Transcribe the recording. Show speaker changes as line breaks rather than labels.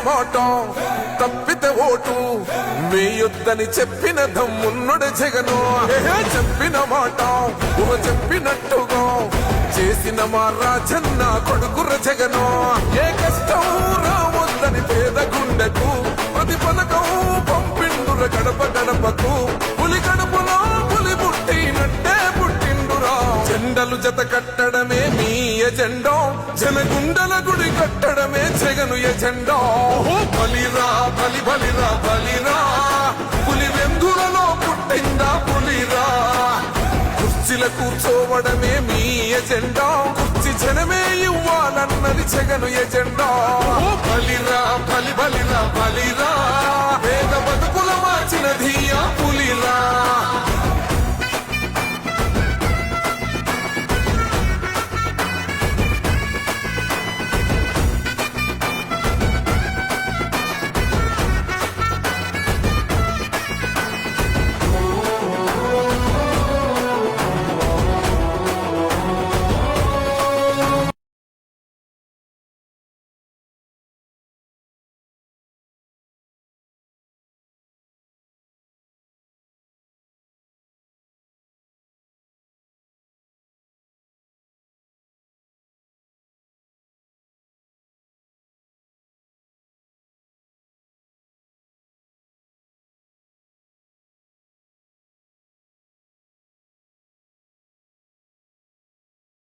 మాట తప్పితే ఓటు వేయొద్దని చెప్పిన దమ్మున్నడు జగను. చెప్పిన మాట చెప్పినట్టుగా చేసిన మా రాజన్న కొడుకుర జగను. ఏ కష్టం రావద్దని పేద గుండెకు ప్రతి పథకం పంపిండుర గడప గడపకు. పులి గడపలో పులి పుట్టినట్టే పుట్టిండురా. జెండలు జత కట్టడమే మీ ఎజెండా, జనగుండల గుడి కట్టడమే జగను ఎజెండా. బలిరా బలి బలిరా బలిరా, పులి వెందులలో పుట్టిందా పులిరా. కుర్చీల కూర్చోవడమే మీ ఎజెండా, కుర్చీ జనమే ఇవ్వాలన్నది జగను ఎజెండా. బలిరా బలి బలిరా బలిరా, పేద బతుకుల మార్చినది ఆ పులిరా.